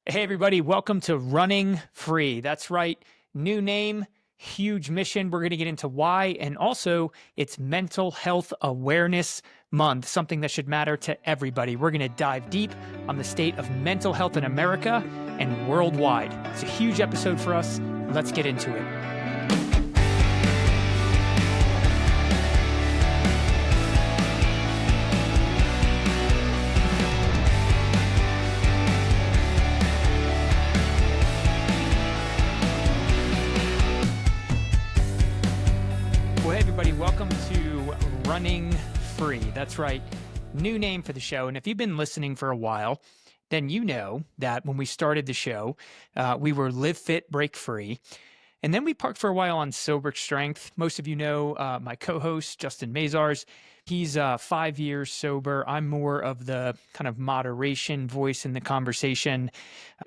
Hey, everybody, welcome to Running Free. That's right. New name, huge mission. We're going to get into why. And also, it's Mental Health Awareness Month, something that should matter to everybody. We're going to dive deep on the state of mental health in America and worldwide. It's a huge episode for us. Let's get into it. Well, hey, everybody, welcome to Running Free. That's right, new name for the show. And if you've been listening for a while, then you know that when we started the show, we were Live Fit, Break Free. And then we parked for a while on Sober Strength. Most of you know my co-host, Justin Mazars. He's 5 years sober. I'm more of the kind of moderation voice in the conversation.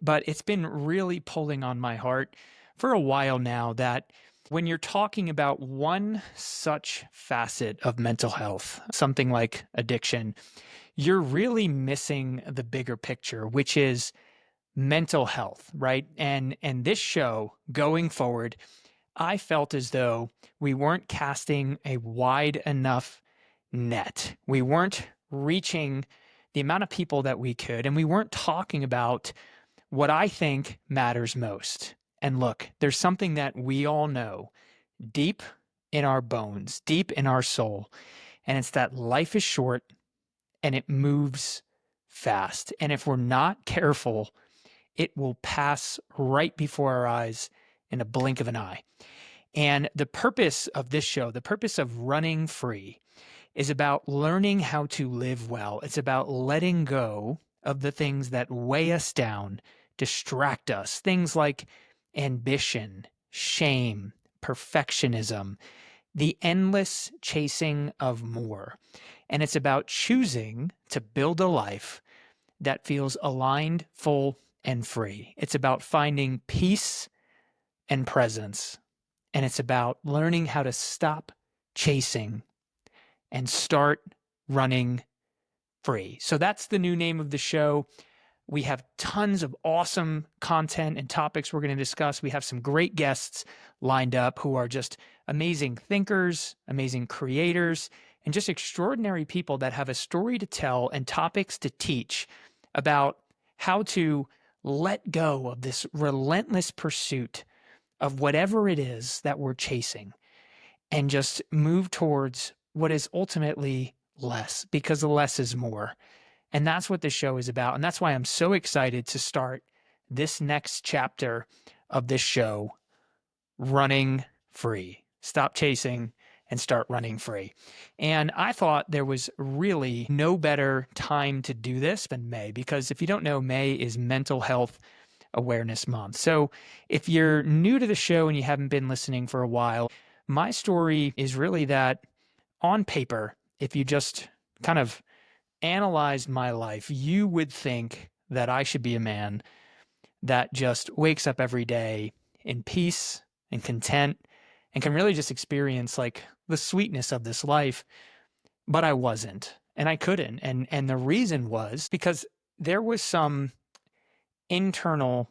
But it's been really pulling on my heart for a while now that when you're talking about one such facet of mental health, something like addiction, you're really missing the bigger picture, which is mental health, right? And this show going forward, I felt as though we weren't casting a wide enough net. We weren't reaching the amount of people that we could, and we weren't talking about what I think matters most. And look, there's something that we all know deep in our bones, deep in our soul, and it's that life is short and it moves fast. And if we're not careful, it will pass right before our eyes in a blink of an eye. And the purpose of this show, the purpose of Running Free, is about learning how to live well. It's about letting go of the things that weigh us down, distract us, things like ambition, shame, perfectionism, the endless chasing of more. And it's about choosing to build a life that feels aligned, full, and free. It's about finding peace and presence. And it's about learning how to stop chasing and start running free. So that's the new name of the show. We have tons of awesome content and topics we're going to discuss. We have some great guests lined up who are just amazing thinkers, amazing creators, and just extraordinary people that have a story to tell and topics to teach about how to let go of this relentless pursuit of whatever it is that we're chasing and just move towards what is ultimately less, because the less is more. And that's what this show is about. And that's why I'm so excited to start this next chapter of this show, Running Free. Stop chasing and start running free. And I thought there was really no better time to do this than May, because if you don't know, May is Mental Health Awareness Month. So if you're new to the show and you haven't been listening for a while, my story is really that on paper, if you just kind of analyzed my life, you would think that I should be a man that just wakes up every day in peace and content and can really just experience like the sweetness of this life. But I wasn't, and I couldn't. And the reason was because there was some internal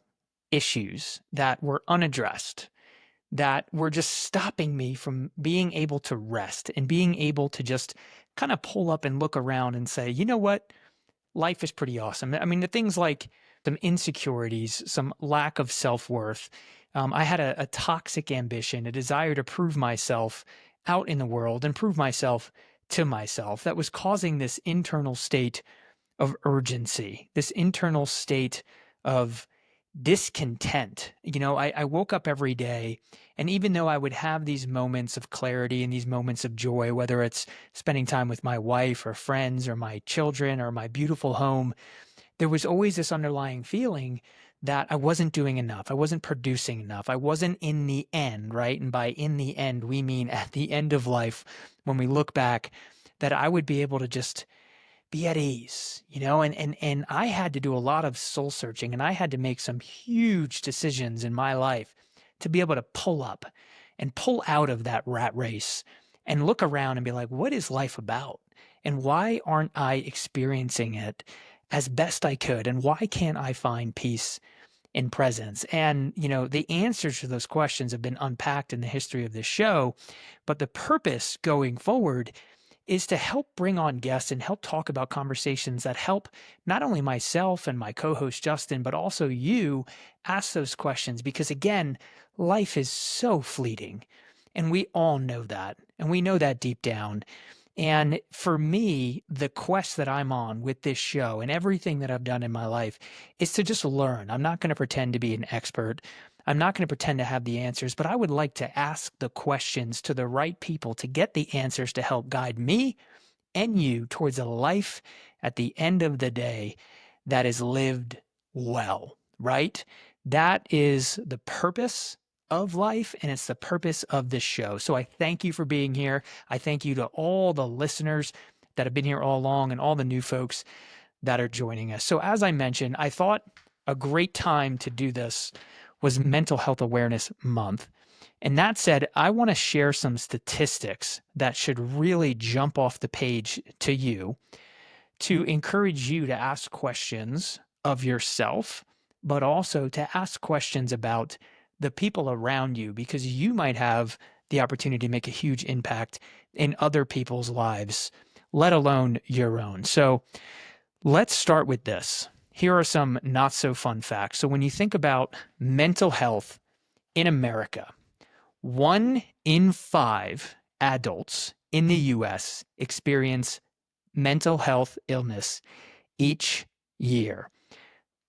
issues that were unaddressed that were just stopping me from being able to rest and being able to just kind of pull up and look around and say, you know what? Life is pretty awesome. I mean, the things like some insecurities, some lack of self-worth. I had a toxic ambition, a desire to prove myself out in the world and prove myself to myself that was causing this internal state of urgency, this internal state of discontent. You know, I woke up every day, and even though I would have these moments of clarity and these moments of joy, whether it's spending time with my wife or friends or my children or my beautiful home, there was always this underlying feeling that I wasn't doing enough. I wasn't producing enough. I wasn't in the end, right? And by in the end, we mean at the end of life, when we look back, that I would be able to just be at ease, you know, and I had to do a lot of soul searching, and I had to make some huge decisions in my life to be able to pull up and pull out of that rat race and look around and be like, what is life about? And why aren't I experiencing it as best I could? And why can't I find peace in presence? And, the answers to those questions have been unpacked in the history of this show. But the purpose going forward is to help bring on guests and help talk about conversations that help not only myself and my co-host Justin, but also you ask those questions. Because again, life is so fleeting and we all know that, and we know that deep down. And for me, the quest that I'm on with this show and everything that I've done in my life is to just learn. I'm not going to pretend to be an expert. I'm not going to pretend to have the answers, but I would like to ask the questions to the right people to get the answers to help guide me and you towards a life at the end of the day that is lived well, right? That is the purpose of life, and it's the purpose of this show. So I thank you for being here. I thank you to all the listeners that have been here all along and all the new folks that are joining us. So as I mentioned, I thought a great time to do this was Mental Health Awareness Month. And that said, I want to share some statistics that should really jump off the page to you to encourage you to ask questions of yourself, but also to ask questions about the people around you, because you might have the opportunity to make a huge impact in other people's lives, let alone your own. So let's start with this. Here are some not so fun facts. So when you think about mental health in America, 1 in 5 adults in the US experience mental health illness each year.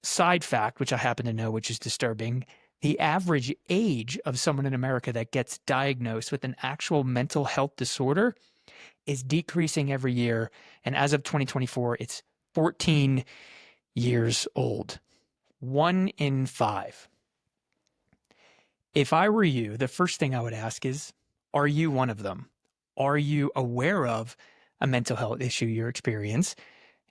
Side fact, which I happen to know, which is disturbing, the average age of someone in America that gets diagnosed with an actual mental health disorder is decreasing every year. And as of 2024, it's 14 years old. 1 in 5. If I were you, the first thing I would ask is, are you one of them? Are you aware of a mental health issue you experience?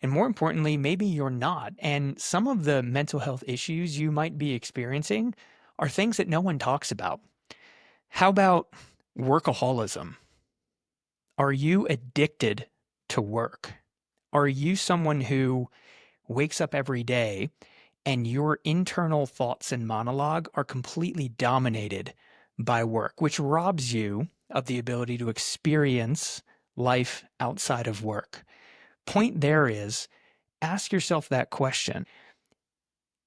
And more importantly, maybe you're not. And some of the mental health issues you might be experiencing are things that no one talks about. How about workaholism? Are you addicted to work? Are you someone who wakes up every day and your internal thoughts and monologue are completely dominated by work, which robs you of the ability to experience life outside of work? Point there is, ask yourself that question.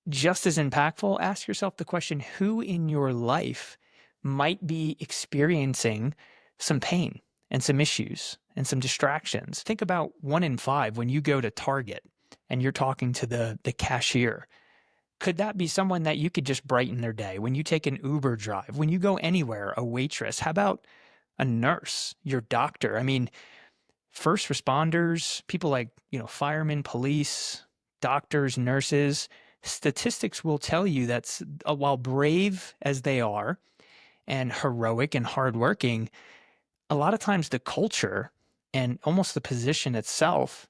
Just as impactful, ask yourself the question, who in your life might be experiencing some pain and some issues and some distractions? Think about 1 in 5 when you go to Target and you're talking to the cashier. Could that be someone that you could just brighten their day? When you take an Uber drive, when you go anywhere, a waitress, how about a nurse, your doctor? I mean, first responders, people like, firemen, police, doctors, nurses, statistics will tell you that while brave as they are and heroic and hardworking, a lot of times the culture and almost the position itself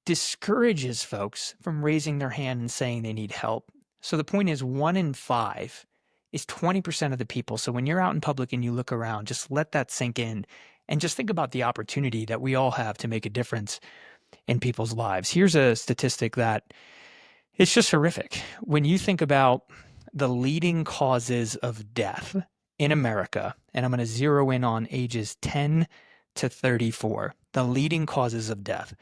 discourages folks from raising their hand and saying they need help. So the point is, 1 in 5 is 20% of the people. So when you're out in public and you look around, just let that sink in and just think about the opportunity that we all have to make a difference in people's lives. Here's a statistic that it's just horrific. When you think about the leading causes of death in America, and I'm going to zero in on ages 10 to 34, the leading causes of death,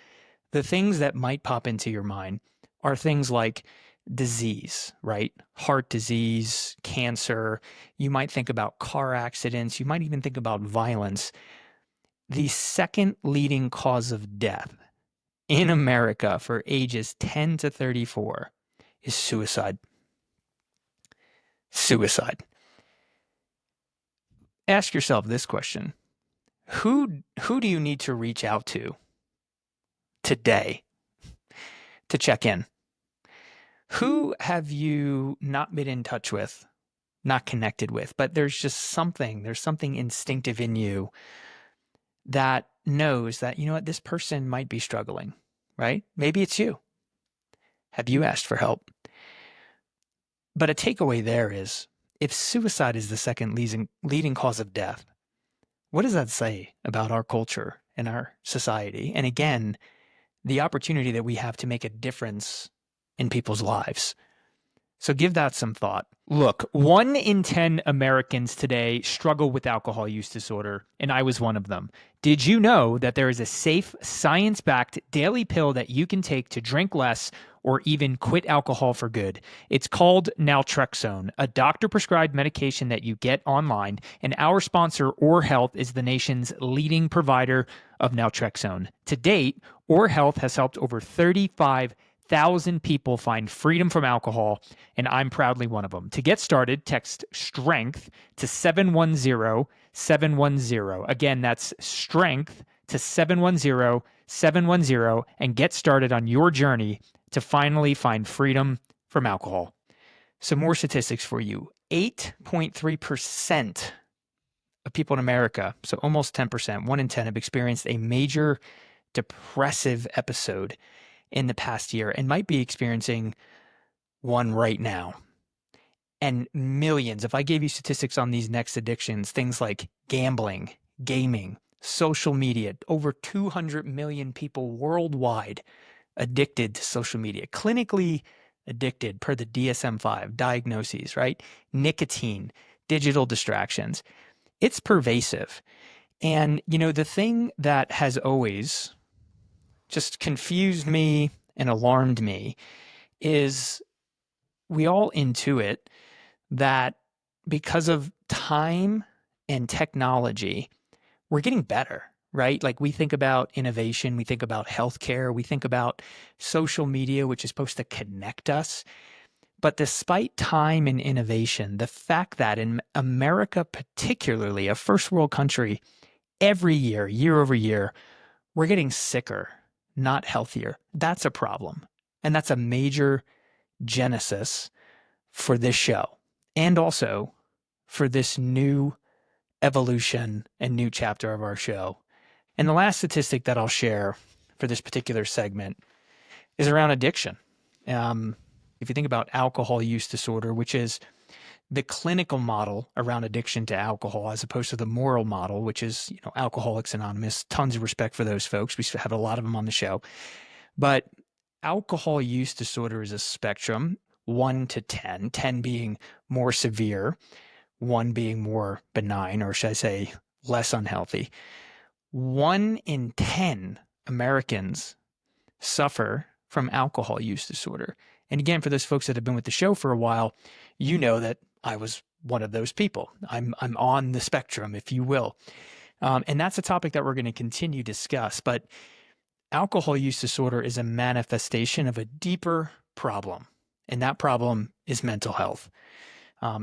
the things that might pop into your mind are things like disease, right? Heart disease, cancer. You might think about car accidents. You might even think about violence. The second leading cause of death in America for ages 10 to 34 is suicide. Suicide. Ask yourself this question. Who do you need to reach out to today to check in? Who have you not been in touch with, not connected with, but there's something instinctive in you that knows that, this person might be struggling, right? Maybe it's you. Have you asked for help? But a takeaway there is, if suicide is the second leading cause of death, what does that say about our culture and our society? And again, the opportunity that we have to make a difference in people's lives. So give that some thought. Look, 1 in 10 Americans today struggle with alcohol use disorder, and I was one of them. Did you know that there is a safe, science-backed daily pill that you can take to drink less or even quit alcohol for good? It's called naltrexone, a doctor-prescribed medication that you get online, and our sponsor, Or Health, is the nation's leading provider of naltrexone. To date, Or Health has helped over 35,000 people find freedom from alcohol, and I'm proudly one of them. To get started, text STRENGTH to 710-710. Again, that's STRENGTH to 710-710 and get started on your journey to finally find freedom from alcohol. Some more statistics for you. 8.3% of people in America, so almost 10%, 1 in 10, have experienced a major depressive episode in the past year and might be experiencing one right now. And millions, if I gave you statistics on these next addictions, things like gambling, gaming, social media, over 200 million people worldwide addicted to social media, clinically addicted per the DSM-5 diagnoses, right? Nicotine, digital distractions. It's pervasive. And, the thing that has always just confused me and alarmed me is we all intuit that because of time and technology, we're getting better, right? Like we think about innovation, we think about healthcare, we think about social media, which is supposed to connect us. But despite time and innovation, the fact that in America, particularly a first world country, every year, year over year, we're getting sicker, not healthier. That's a problem. And that's a major genesis for this show and also for this new evolution and new chapter of our show. And the last statistic that I'll share for this particular segment is around addiction. If you think about alcohol use disorder, which is the clinical model around addiction to alcohol, as opposed to the moral model, which is, Alcoholics Anonymous, tons of respect for those folks. We have a lot of them on the show. But alcohol use disorder is a spectrum, 1 to 10, 10 being more severe, 1 being more benign, or should I say less unhealthy. 1 in 10 Americans suffer from alcohol use disorder. And again, for those folks that have been with the show for a while, you know that I was one of those people. I'm on the spectrum, if you will. And that's a topic that we're going to continue to discuss. But alcohol use disorder is a manifestation of a deeper problem. And that problem is mental health.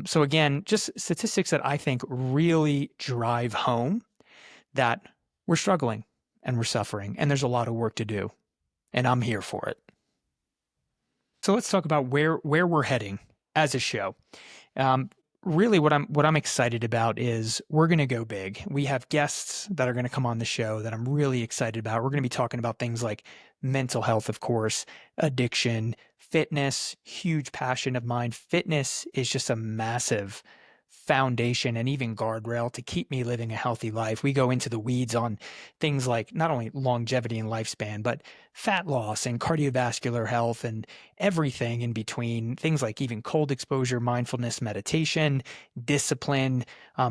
So again, just statistics that I think really drive home that we're struggling and we're suffering, and there's a lot of work to do, and I'm here for it. So let's talk about where we're heading as a show. Really what I'm excited about is we're going to go big. We have guests that are going to come on the show that I'm really excited about. We're going to be talking about things like mental health, of course, addiction, fitness, huge passion of mine. Fitness is just a massive foundation and even guardrail to keep me living a healthy life. We go into the weeds on things like not only longevity and lifespan, but fat loss and cardiovascular health and everything in between. Things like even cold exposure, mindfulness, meditation, discipline.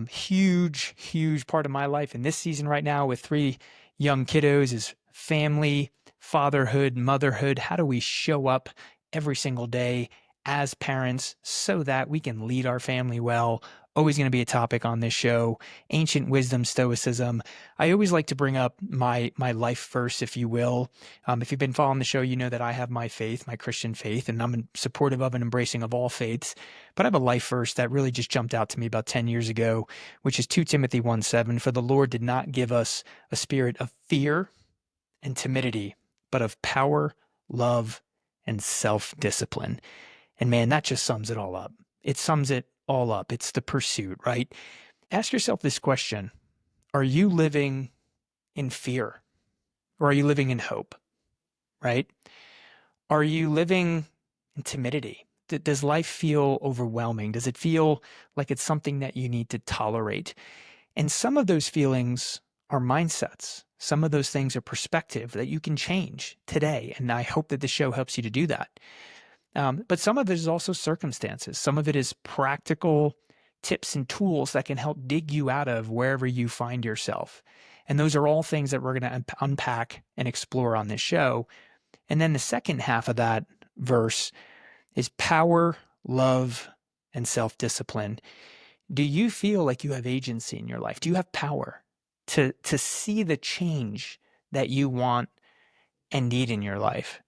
Huge, huge part of my life in this season right now with 3 young kiddos is family, fatherhood, motherhood. How do we show up every single day as parents so that we can lead our family well? Always going to be a topic on this show. Ancient wisdom, stoicism. I always like to bring up my life verse, if you will. If you've been following the show, you know that I have my faith, my Christian faith, and I'm supportive of and embracing of all faiths. But I have a life verse that really just jumped out to me about 10 years ago, which is 2 Timothy 1:7. For the Lord did not give us a spirit of fear and timidity, but of power, love, and self-discipline. And man, that just sums it all up. It sums it all up. It's the pursuit, right? Ask yourself this question. Are you living in fear or are you living in hope, right? Are you living in timidity? Does life feel overwhelming? Does it feel like it's something that you need to tolerate? And some of those feelings are mindsets. Some of those things are perspective that you can change today. And I hope that the show helps you to do that. But some of it is also circumstances. Some of it is practical tips and tools that can help dig you out of wherever you find yourself. And those are all things that we're going to unpack and explore on this show. And then the second half of that verse is power, love, and self-discipline. Do you feel like you have agency in your life? Do you have power to see the change that you want and need in your life?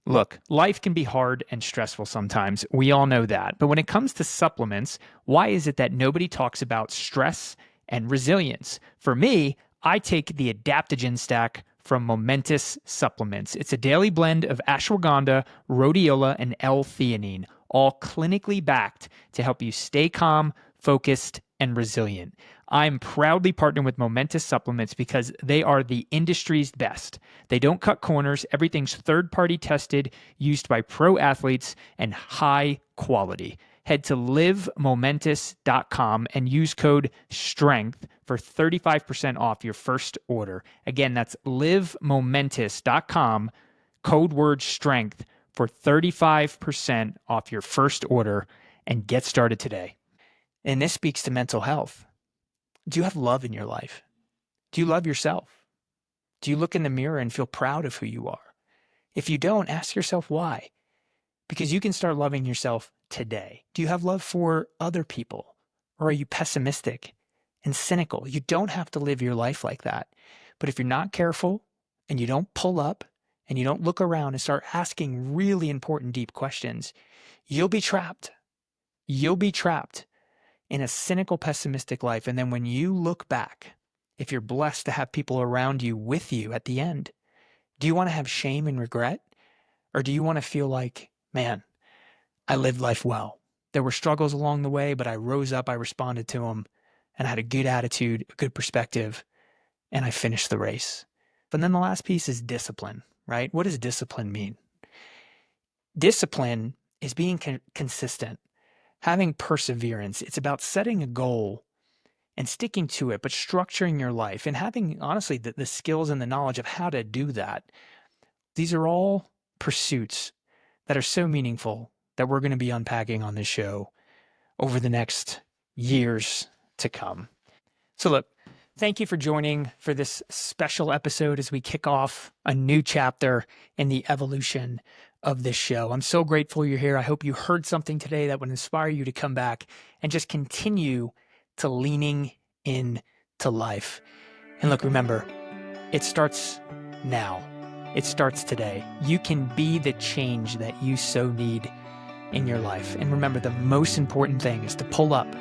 Look, life can be hard and stressful sometimes. We all know that. But when it comes to supplements, why is it that nobody talks about stress and resilience? For me, I take the adaptogen stack from Momentous Supplements. It's a daily blend of ashwagandha, rhodiola, and L-theanine, all clinically backed to help you stay calm, focused, and resilient. I'm proudly partnered with Momentous Supplements because they are the industry's best. They don't cut corners. Everything's third-party tested, used by pro athletes, and high quality. Head to livemomentous.com and use code STRENGTH for 35% off your first order. Again, that's livemomentous.com, code word STRENGTH for 35% off your first order, and get started today. And this speaks to mental health. Do you have love in your life? Do you love yourself? Do you look in the mirror and feel proud of who you are? If you don't, ask yourself why. Because you can start loving yourself today. Do you have love for other people? Or are you pessimistic and cynical? You don't have to live your life like that. But if you're not careful and you don't pull up and you don't look around and start asking really important, deep questions, you'll be trapped. You'll be trapped in a cynical, pessimistic life. And then when you look back, if you're blessed to have people around you with you at the end, do you want to have shame and regret? Or do you want to feel like, man, I lived life well. There were struggles along the way, but I rose up, I responded to them, and I had a good attitude, a good perspective, and I finished the race. But then the last piece is discipline, right? What does discipline mean? Discipline is being consistent, having perseverance. It's about setting a goal and sticking to it, but structuring your life and having, honestly, the skills and the knowledge of how to do that. These are all pursuits that are so meaningful that we're going to be unpacking on this show over the next years to come. So look, thank you for joining for this special episode as we kick off a new chapter in the evolution of this show. I'm so grateful you're here. I hope you heard something today that would inspire you to come back and just continue to leaning into life. And look, remember, it starts now. It starts today. You can be the change that you so need in your life. And remember, the most important thing is to pull up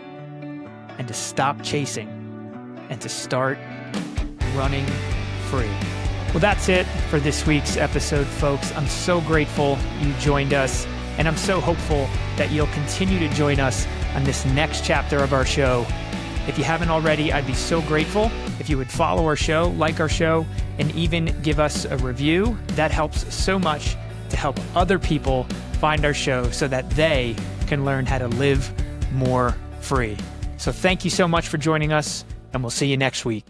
and to stop chasing and to start running free. Well, that's it for this week's episode, folks. I'm so grateful you joined us, and I'm so hopeful that you'll continue to join us on this next chapter of our show. If you haven't already, I'd be so grateful if you would follow our show, like our show, and even give us a review. That helps so much to help other people find our show so that they can learn how to live more free. So thank you so much for joining us, and we'll see you next week.